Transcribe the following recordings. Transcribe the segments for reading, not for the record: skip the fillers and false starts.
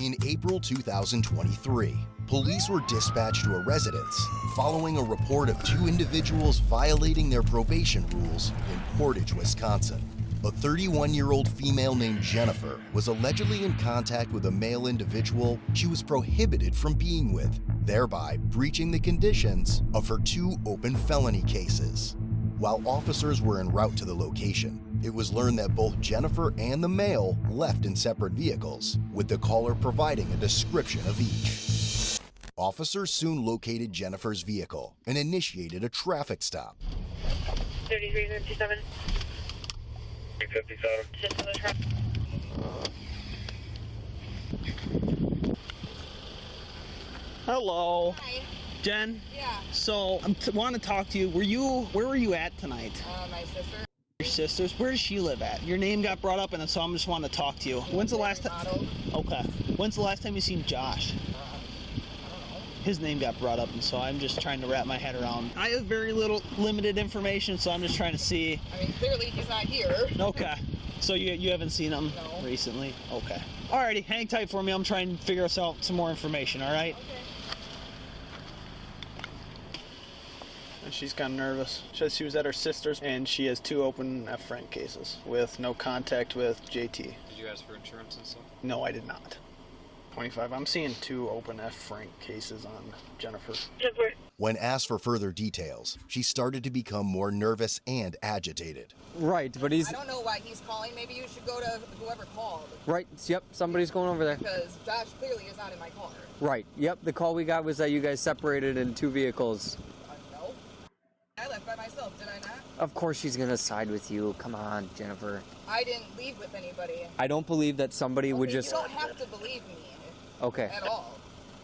In April 2023, police were dispatched to a residence following a report of two individuals violating their probation rules in Portage, Wisconsin. A 31-year-old female named Jennifer was allegedly in contact with a male individual she was prohibited from being with, thereby breaching the conditions of her two open felony cases. While officers were en route to the location, it was learned that both Jennifer and the male left in separate vehicles, with the caller providing a description of each. Officers soon located Jennifer's vehicle and initiated a traffic stop. 3357. 357. Just another truck. Hello. Hi. Jen? Yeah. So, I want to talk to you. Where were you at tonight? My sister. Your sister's? Where does she live at? Your name got brought up, and so I'm just wanting to talk to you. When's the last time? Okay. When's the last time you seen Josh? I don't know. His name got brought up, and so I'm just trying to wrap my head around. I have very limited information, so I'm just trying to see. I mean, clearly he's not here. Okay. So you haven't seen him No. recently? Okay. Alrighty, hang tight for me. I'm trying to figure out some more information, alright? Okay. And she's kind of nervous. She says she was at her sister's, and she has two open F. Frank cases with no contact with JT. Did you ask for insurance and stuff? No, I did not. 25. I'm seeing two open F. Frank cases on Jennifer. When asked for further details, she started to become more nervous and agitated. Right, but he's... I don't know why he's calling. Maybe you should go to whoever called. Right, yep, somebody's going over there. Because Josh clearly is not in my car. Right, yep, the call we got was that you guys separated in two vehicles. No. I left by myself, did I not? Of course she's gonna side with you. Come on, Jennifer. I didn't leave with anybody. I don't believe that somebody would Okay, just... You don't have to believe me. Okay. At all.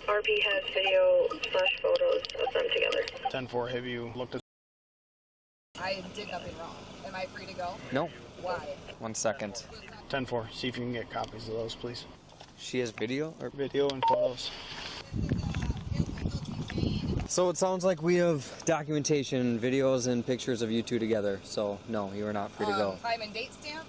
RP has video/photos of them together. 10-4, have you looked at... I did nothing wrong. Am I free to go? No. Why? 1 second. 10-4, see if you can get copies of those, please. She has video? Or video and photos. So it sounds like we have documentation, videos, and pictures of you two together. So, no, you are not free to go. Time and date stamp?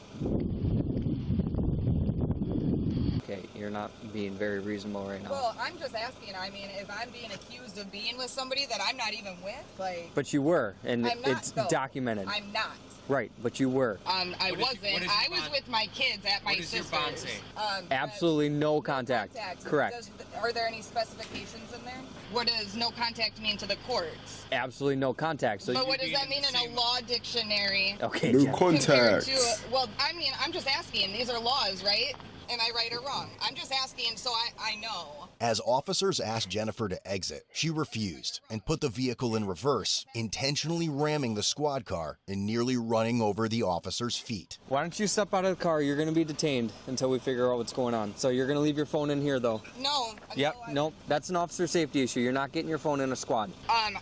Okay, you're not being very reasonable right now. Well, I'm just asking. I mean, if I'm being accused of being with somebody that I'm not even with, like... But you were, and I'm not, it's though. documented. I'm not. Right, but you were. I wasn't. I was with my kids at my sister's. What does your bond say? Absolutely no contact. Correct. Are there any specifications in there? What does no contact mean to the courts? Absolutely no contact. So But what does that mean in a law dictionary? Okay, No Jen. compared contact. to- well, I mean, I'm just asking. These are laws, right? Am I right or wrong? I'm just asking so I know. As officers asked Jennifer to exit, she refused and put the vehicle in reverse, intentionally ramming the squad car and nearly running over the officer's feet. Why don't you step out of the car? You're going to be detained until we figure out what's going on. So you're going to leave your phone in here, though. No. Yep, no, nope. That's an officer safety issue. You're not getting your phone in a squad. I'm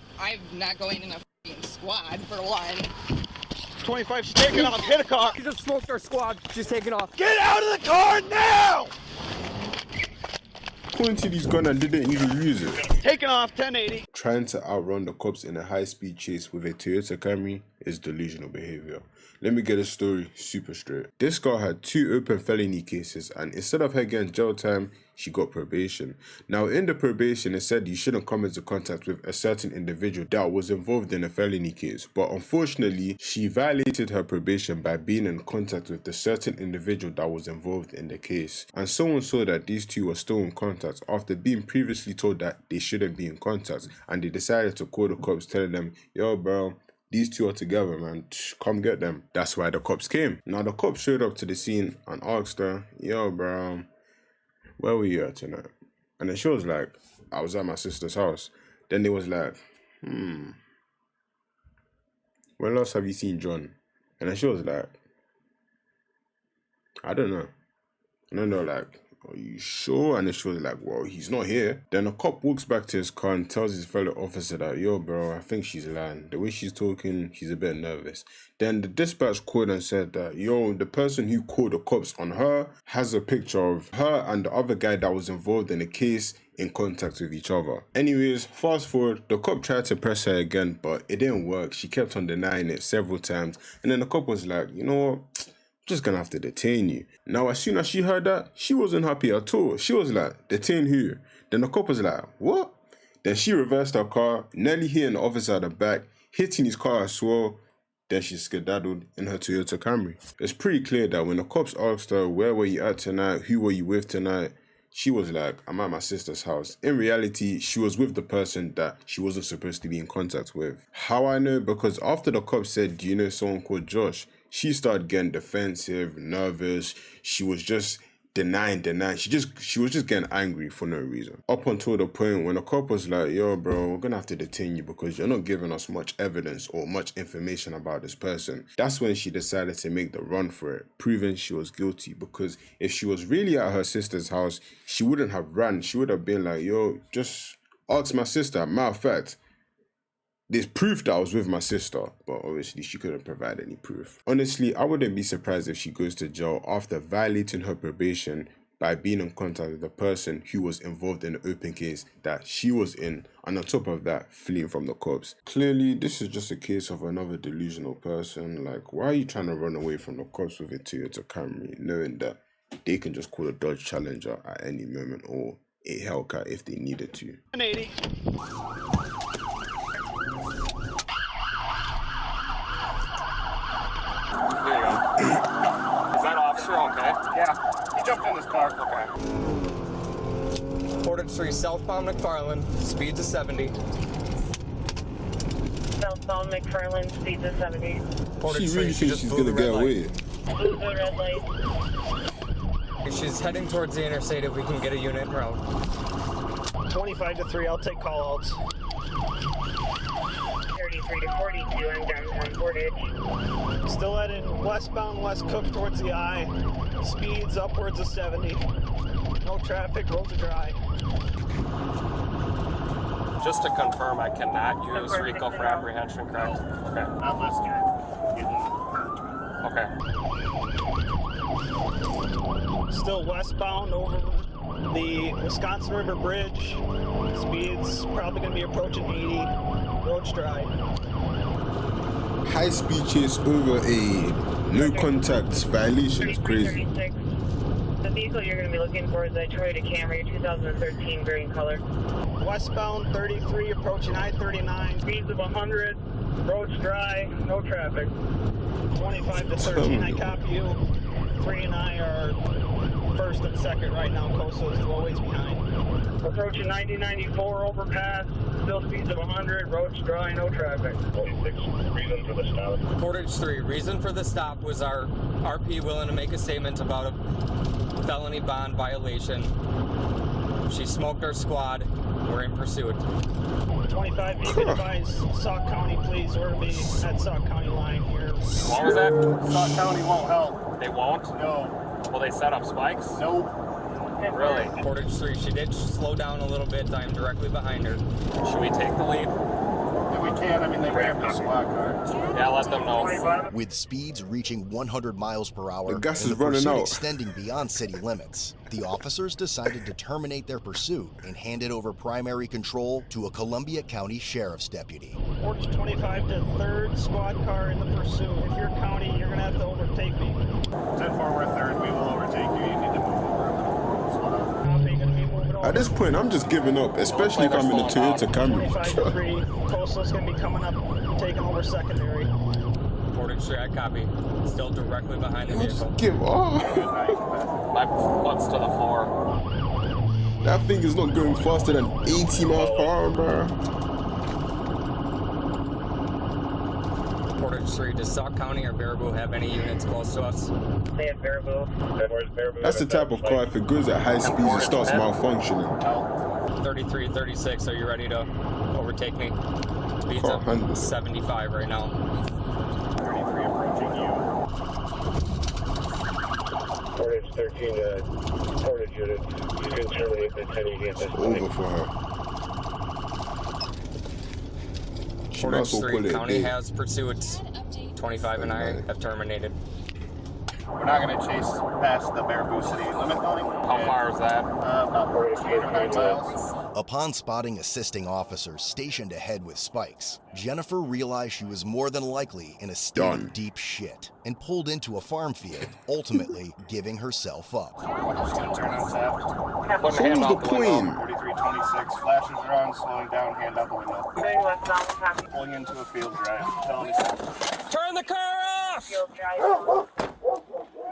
not going in a f***ing squad, for one. 25, she's taking off. Hit a car. You just smoked our squad. She's taking off. Get out of the car now! Pointed his gun and didn't even use it. Taking off, 1080. Trying to outrun the cops in a high-speed chase with a Toyota Camry is delusional behavior. Let me get a story super straight. This girl had two open felony cases, and instead of her getting jail time, she got probation. Now in the probation, it said you shouldn't come into contact with a certain individual that was involved in a felony case. But unfortunately, she violated her probation by being in contact with the certain individual that was involved in the case. And someone saw that these two were still in contact after being previously told that they shouldn't be in contact. And they decided to call the cops telling them, yo bro, these two are together, man. Come get them. That's why the cops came. Now the cops showed up to the scene and asked her, yo bro, where were you at tonight? And then she was like, I was at my sister's house. Then they was like, when last have you seen John? And then she was like, I don't know. And then they're like, are you sure? And then she was like, well, he's not here. Then a cop walks back to his car and tells his fellow officer that, yo, bro, I think she's lying. The way she's talking, she's a bit nervous. Then the dispatch called and said that, yo, the person who called the cops on her has a picture of her and the other guy that was involved in the case in contact with each other. Anyways, fast forward, the cop tried to press her again, but it didn't work. She kept on denying it several times. And then the cop was like, you know what? just gonna have to detain you. Now, as soon as she heard that, she wasn't happy at all. She was like, detain who? Then the cop was like, what? Then she reversed her car, nearly hitting the officer at the back, hitting his car as well. Then she skedaddled in her Toyota Camry. It's pretty clear that when the cops asked her, where were you at tonight? Who were you with tonight? She was like, I'm at my sister's house. In reality, she was with the person that she wasn't supposed to be in contact with. How I know? Because after the cops said, do you know someone called Josh? She started getting defensive, nervous. She was just denying. She was just getting angry for no reason. Up until the point when the cop was like, yo, bro, we're gonna have to detain you because you're not giving us much evidence or much information about this person. That's when she decided to make the run for it, proving she was guilty. Because if she was really at her sister's house, she wouldn't have run. She would have been like, yo, just ask my sister. Matter of fact, there's proof that I was with my sister, but obviously she couldn't provide any proof. Honestly, I wouldn't be surprised if she goes to jail after violating her probation by being in contact with the person who was involved in the open case that she was in, and on top of that, fleeing from the cops. Clearly, this is just a case of another delusional person. Like, why are you trying to run away from the cops with a Toyota Camry, knowing that they can just call a Dodge Challenger at any moment or a Hellcat if they needed to? 180. There you go. Is that officer okay? Yeah. He jumped in his car. Okay. Portage 3 southbound McFarland, speeds of 70. Southbound McFarland, speeds of 70. Portage She 3, really thinks just she's blew gonna the red get light. away. Blue the red light. She's heading towards the interstate if we can get a unit route. 25 to 3, I'll take call outs. 33 to 42, I'm downtown Portage. Still heading westbound West Cook towards the I. Speeds upwards of 70. No traffic, roads are dry. Just to confirm, I cannot use RICO for apprehension, correct? Okay. Unless you're getting hurt. Okay. Still westbound over the Wisconsin River Bridge. Speeds probably going to be approaching 80. Roads dry. High speed chase over a no contact violation is crazy. 36. The vehicle you're going to be looking for is a Toyota Camry 2013 green color. Westbound 33 approaching I-39. Speeds of 100, roads dry, no traffic. 25 to 13, I copy you. 3 and I are first and second right now. Coastal is always behind. Approaching 9094 overpass, still speeds of 100, roads dry, no traffic. 46, reason for the stop. Portage 3, reason for the stop was our RP willing to make a statement about a felony bond violation. She smoked our squad. We're in pursuit. 25, you can advise Sauk County, please. We're going to be at Sauk County line here. What was that? Sauk County won't help. They won't? No. Will they set up spikes? Nope. Really? Portage 3, she did slow down a little bit. I'm directly behind her. Should we take the lead? If we can, I mean, they rammed the squad car. Yeah, let them know. With speeds reaching 100 miles per hour The gas and is the running pursuit out. extending beyond city limits, the officers decided to terminate their pursuit and handed over primary control to a Columbia County Sheriff's deputy. Portage 25 to 3rd squad car in the pursuit. If you're county, you're going to have to overtake me. 10-4, we're third. We will overtake you. You need to move over a little. Slow down. How big going to be moving over? At this point, I'm just giving up, especially if I'm in a Toyota 25 to Camry. 3. Coastal's going to be coming up, taking over secondary. Portage 3, I copy. Still directly behind the vehicle. Just give off. My butt's to the floor. That thing is not going faster than 80 miles per hour, bro. Portage 3, does Sauk County or Baraboo have any units close to us? They have Baraboo. That's the type of car, if it goes at high speeds, it starts malfunctioning. 33, 36, are you ready to overtake me? Speeds Car up handle. 75 right now. 33 approaching you. Portage 13, Portage unit. You can terminate the 10 you get this Over for her. She might Portage as well 3, call it a County day. has pursuits. 25 and I have terminated. We're not going to chase past the Baraboo City limit line. How far is that? About 8 or 9 miles. Upon spotting assisting officers stationed ahead with spikes, Jennifer realized she was more than likely in a state of deep shit and pulled into a farm field, ultimately giving herself up. Just going to turn on tap. Putting a hand the out the window. plane? 4326, flashes are on, slowing down, hand out the window. Pulling into a field drive. Felony stop. Turn the car off!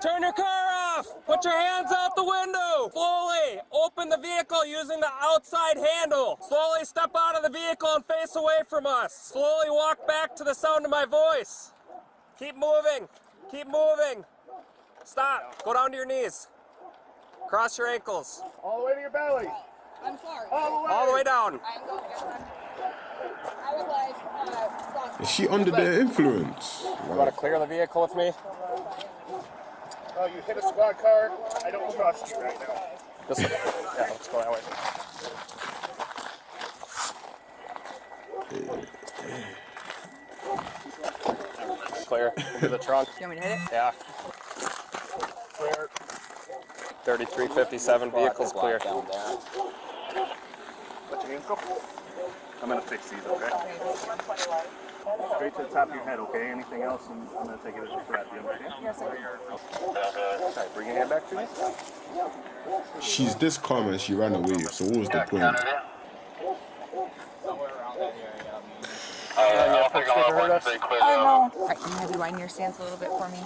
Turn your car off! Put your hands out the window! Slowly open the vehicle using the outside handle. Slowly step out of the vehicle and face away from us. Slowly walk back to the sound of my voice. Keep moving. Keep moving. Stop. Go down to your knees. Cross your ankles. All the way to your belly. I'm sorry. All the way down. I'm going I would like, Is she under the influence? You want to clear the vehicle with me? Oh, you hit a squad car? I don't trust you right now. This way. Yeah, let's go that way. Clear. Into the trunk. You want me to hit it? Yeah. Clear. 3357 vehicles clear. Let your hands go. I'm going to fix these, okay? Straight to the top of your head, okay? Anything else, I'm going to take it as a threat. You understand? Yes, sir. Alright, bring your hand back to me. She's this calm and she ran away, so what was the point? No. Alright, can you have you wind your stance a little bit for me?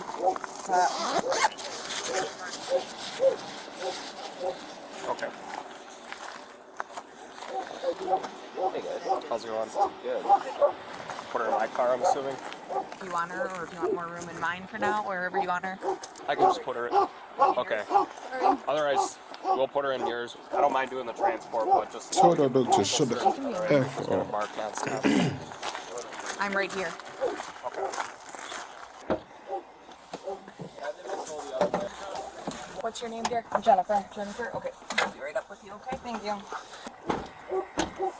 Okay. Hey guys, how's it going? Good. Put her in my car, I'm assuming. You want her, or do you want more room in mine for now, wherever you want her? I can just put her in. Okay. Otherwise, we'll put her in yours. I don't mind doing the transport, but just... Tell the doctor, shut the F Gonna up. bark nonstop. I'm right here. What's your name, dear? I'm Jennifer. Jennifer? Okay. I'll be right up with you, okay? Thank you.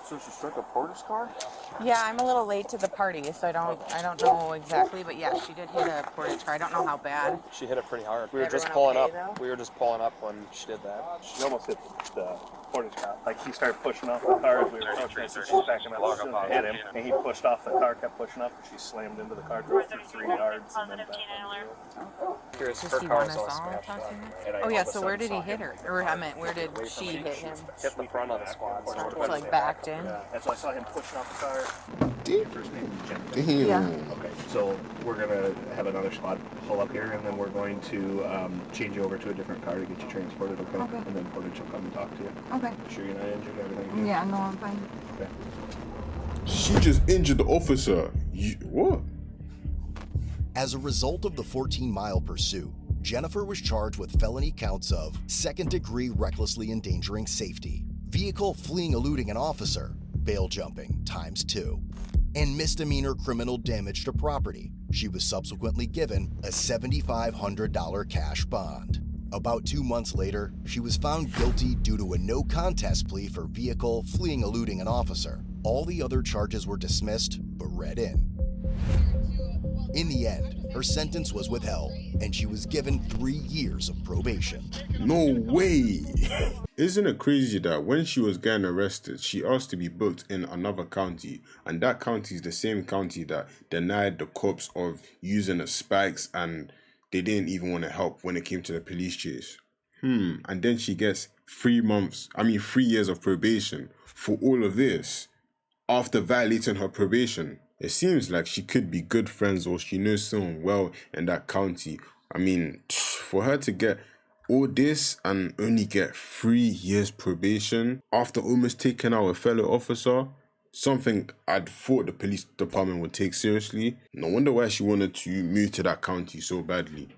So she struck a Porter's car? Yeah, I'm a little late to the party, so I don't know exactly, but yeah, she did hit a portage car. I don't know how bad. She hit it pretty hard. We were Everyone just pulling okay, up. though? We were just pulling up when she did that. She almost hit the portage cop. Like, he started pushing off the car as we were approaching, so she's backing up as soon as I hit him. And he pushed off the car, kept pushing up, and she slammed into the car, drove through 3 yards, and then back. Curious, Does her he car want is us all all smashed across up. here? Oh yeah, so where did he hit her? Or I meant, where did she hit him? Hit the front of the squad. So She like backed in? And so I saw him pushing off the car. First name is Jen. Damn. Yeah. Okay, so we're going to have another squad pull up here, and then we're going to change you over to a different car to get you transported, okay? Okay. And then Portage will come and talk to you. Okay. Sure you're not injured, everything good? Yeah, no, I'm fine. Okay. She just injured the officer. What? As a result of the 14-mile pursuit, Jennifer was charged with felony counts of second-degree recklessly endangering safety, vehicle fleeing eluding an officer, bail jumping ×2, and misdemeanor criminal damage to property. She was subsequently given a $7,500 cash bond. About 2 months later, she was found guilty due to a no-contest plea for vehicle fleeing eluding an officer. All the other charges were dismissed, but read in. In the end, her sentence was withheld, and she was given 3 years of probation. No way. Isn't it crazy that when she was getting arrested, she asked to be booked in another county, and that county is the same county that denied the cops of using the spikes, and they didn't even want to help when it came to the police chase. And then she gets 3 years of probation for all of this after violating her probation. It seems like she could be good friends or she knows someone well in that county. I mean, for her to get all this and only get 3 years probation after almost taking out a fellow officer, something I'd thought the police department would take seriously. No wonder why she wanted to move to that county so badly.